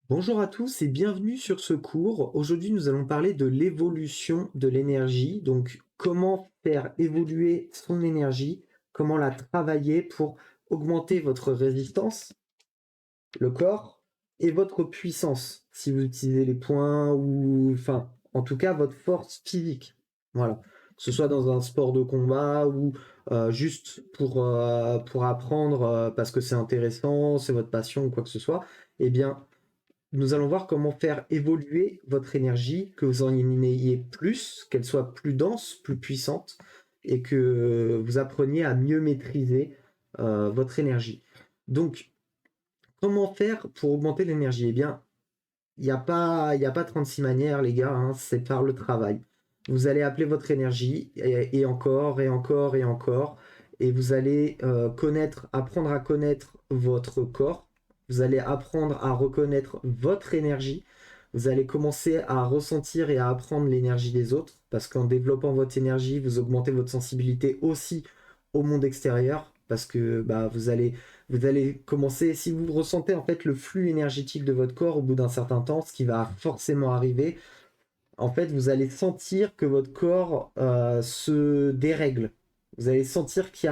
Bonjour à tous et bienvenue sur ce cours. Aujourd'hui, nous allons parler de l'évolution de l'énergie. Donc, comment faire évoluer son énergie, comment la travailler pour augmenter votre résistance, le corps, et votre puissance, si vous utilisez les points ou, enfin, en tout cas, votre force physique. Voilà. Que ce soit dans un sport de combat ou juste pour apprendre parce que c'est intéressant, c'est votre passion ou quoi que ce soit, eh bien, nous allons voir comment faire évoluer votre énergie, que vous en ayez plus, qu'elle soit plus dense, plus puissante, et que vous appreniez à mieux maîtriser votre énergie. Donc, comment faire pour augmenter l'énergie? Eh bien, il y a pas 36 manières, les gars, hein, c'est par le travail. Vous allez appeler votre énergie, et encore, et encore, et encore, et vous allez apprendre à connaître votre corps, vous allez apprendre à reconnaître votre énergie, vous allez commencer à ressentir et à apprendre l'énergie des autres, parce qu'en développant votre énergie, vous augmentez votre sensibilité aussi au monde extérieur, parce que bah, vous allez commencer, si vous ressentez en fait le flux énergétique de votre corps au bout d'un certain temps, ce qui va forcément arriver, en fait, vous allez sentir que votre corps se dérègle. Vous allez sentir qu'il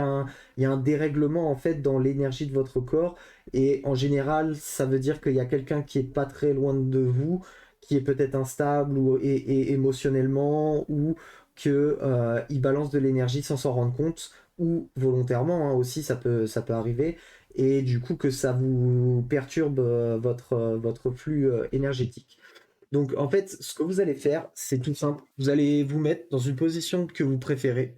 y a un dérèglement en fait dans l'énergie de votre corps. Et en général, ça veut dire qu'il y a quelqu'un qui est pas très loin de vous, qui est peut-être instable et émotionnellement, ou que il balance de l'énergie sans s'en rendre compte, ou volontairement, hein, aussi, ça peut arriver. Et du coup, que ça vous perturbe votre flux énergétique. Donc, en fait, ce que vous allez faire, c'est tout simple. Vous allez vous mettre dans une position que vous préférez.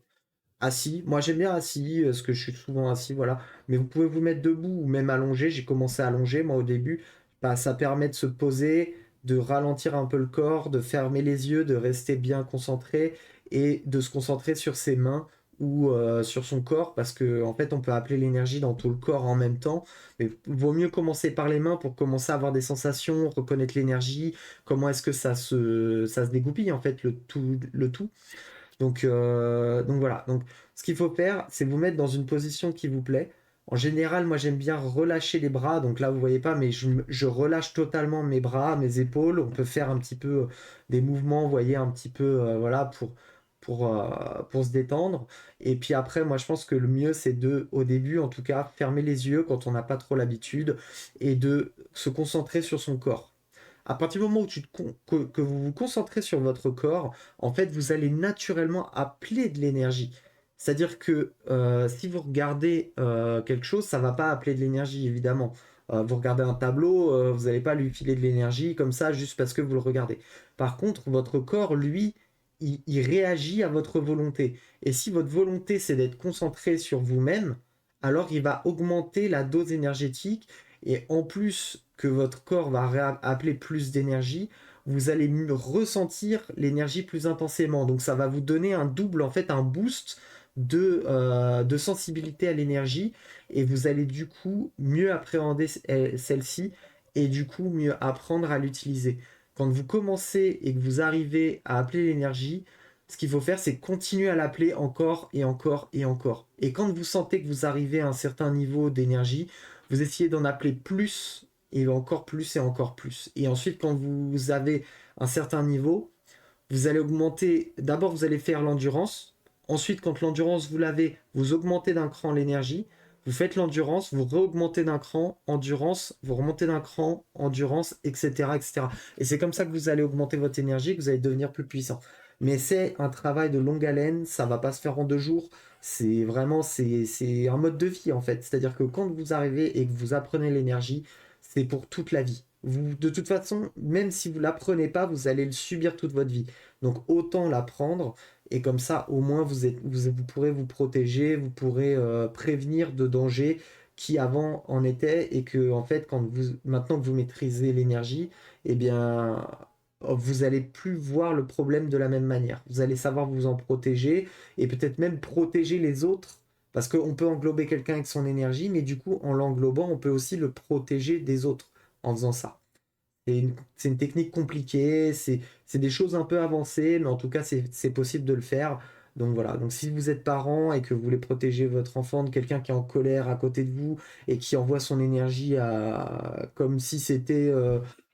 Assis. Moi, j'aime bien assis, parce que je suis souvent assis, voilà. Mais vous pouvez vous mettre debout ou même allongé. J'ai commencé à allonger, moi, au début. Bah, ça permet de se poser, de ralentir un peu le corps, de fermer les yeux, de rester bien concentré et de se concentrer sur ses mains ou sur son corps, parce que en fait, on peut appeler l'énergie dans tout le corps en même temps. Mais il vaut mieux commencer par les mains pour commencer à avoir des sensations, reconnaître l'énergie, comment est-ce que ça se dégoupille, en fait, le tout. Donc voilà. Donc ce qu'il faut faire, c'est vous mettre dans une position qui vous plaît. En général, moi j'aime bien relâcher les bras. Donc là, vous voyez pas, mais je relâche totalement mes bras, mes épaules. On peut faire un petit peu des mouvements, vous voyez, un petit peu, voilà, pour se détendre. Et puis après, moi je pense que le mieux, c'est au début en tout cas, fermer les yeux quand on n'a pas trop l'habitude et de se concentrer sur son corps. À partir du moment où que vous vous concentrez sur votre corps, en fait, vous allez naturellement appeler de l'énergie. C'est-à-dire que si vous regardez quelque chose, ça va pas appeler de l'énergie, évidemment. Vous regardez un tableau, vous n'allez pas lui filer de l'énergie comme ça juste parce que vous le regardez. Par contre, votre corps, lui, il réagit à votre volonté. Et si votre volonté, c'est d'être concentré sur vous-même, alors il va augmenter la dose énergétique et en plus que votre corps va appeler plus d'énergie, vous allez ressentir l'énergie plus intensément. Donc ça va vous donner un double, en fait, un boost de sensibilité à l'énergie et vous allez du coup mieux appréhender celle-ci et du coup mieux apprendre à l'utiliser. Quand vous commencez et que vous arrivez à appeler l'énergie, ce qu'il faut faire, c'est continuer à l'appeler encore et encore et encore. Et quand vous sentez que vous arrivez à un certain niveau d'énergie, vous essayez d'en appeler plus et encore plus et encore plus. Et ensuite, quand vous avez un certain niveau, vous allez augmenter. D'abord, vous allez faire l'endurance. Ensuite, quand l'endurance vous l'avez, vous augmentez d'un cran l'énergie. Vous faites l'endurance, vous re-augmentez d'un cran, endurance, vous remontez d'un cran, endurance, etc., etc. Et c'est comme ça que vous allez augmenter votre énergie, que vous allez devenir plus puissant. Mais c'est un travail de longue haleine, ça va pas se faire en 2 jours. C'est vraiment, c'est un mode de vie en fait. C'est-à-dire que quand vous arrivez et que vous apprenez l'énergie, c'est pour toute la vie. Vous, de toute façon, même si vous l'apprenez pas, vous allez le subir toute votre vie. Donc autant l'apprendre et comme ça, au moins, vous pourrez vous protéger, vous pourrez prévenir de dangers qui avant en étaient et que en fait, maintenant que vous maîtrisez l'énergie, eh bien, vous allez plus voir le problème de la même manière. Vous allez savoir vous en protéger et peut-être même protéger les autres. Parce qu'on peut englober quelqu'un avec son énergie, mais du coup, en l'englobant, on peut aussi le protéger des autres en faisant ça. C'est une technique compliquée, c'est des choses un peu avancées, mais en tout cas, c'est possible de le faire. Donc voilà, donc si vous êtes parent et que vous voulez protéger votre enfant de quelqu'un qui est en colère à côté de vous et qui envoie son énergie comme si c'était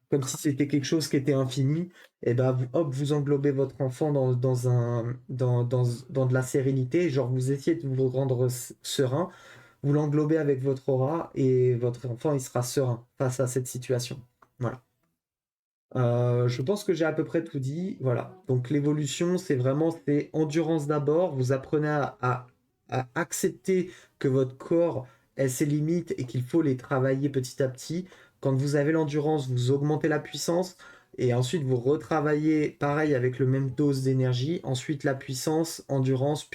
comme si c'était quelque chose qui était infini, et ben hop, vous englobez votre enfant dans de la sérénité, genre vous essayez de vous rendre serein, vous l'englobez avec votre aura et votre enfant il sera serein face à cette situation. Voilà. Je pense que j'ai à peu près tout dit. Voilà. Donc l'évolution, c'est endurance d'abord. Vous apprenez à accepter que votre corps ait ses limites et qu'il faut les travailler petit à petit. Quand vous avez l'endurance, vous augmentez la puissance et ensuite vous retravaillez pareil avec le même dose d'énergie. Ensuite la puissance, endurance.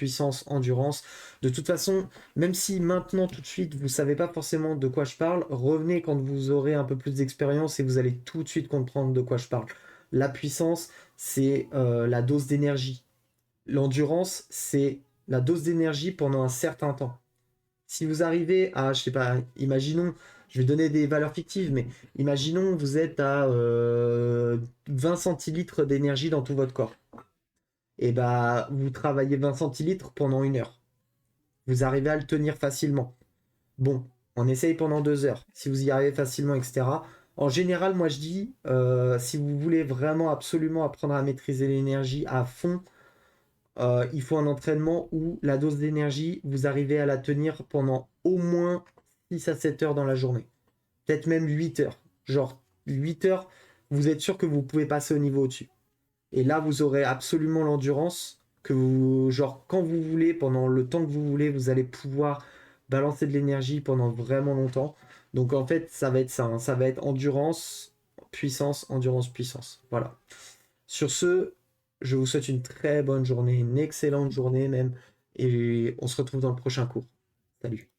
De toute façon, même si maintenant tout de suite vous savez pas forcément de quoi je parle, revenez quand vous aurez un peu plus d'expérience et vous allez tout de suite comprendre de quoi je parle. La puissance, c'est la dose d'énergie. L'endurance, c'est la dose d'énergie pendant un certain temps. Si vous arrivez à, je sais pas, imaginons, je vais donner des valeurs fictives, mais imaginons vous êtes à 20 centilitres d'énergie dans tout votre corps. Et bah, vous travaillez 20 centilitres pendant 1 heure. Vous arrivez à le tenir facilement. Bon, on essaye pendant 2 heures. Si vous y arrivez facilement, etc. En général, moi je dis, si vous voulez vraiment absolument apprendre à maîtriser l'énergie à fond, il faut un entraînement où la dose d'énergie, vous arrivez à la tenir pendant au moins 6 à 7 heures dans la journée. Peut-être même 8 heures. Genre 8 heures, vous êtes sûr que vous pouvez passer au niveau au-dessus. Et là, vous aurez absolument l'endurance que vous, genre, quand vous voulez, pendant le temps que vous voulez, vous allez pouvoir balancer de l'énergie pendant vraiment longtemps. Donc, en fait, ça va être ça, hein. Ça va être endurance, puissance. Voilà. Sur ce, je vous souhaite une très bonne journée, une excellente journée même. Et on se retrouve dans le prochain cours. Salut.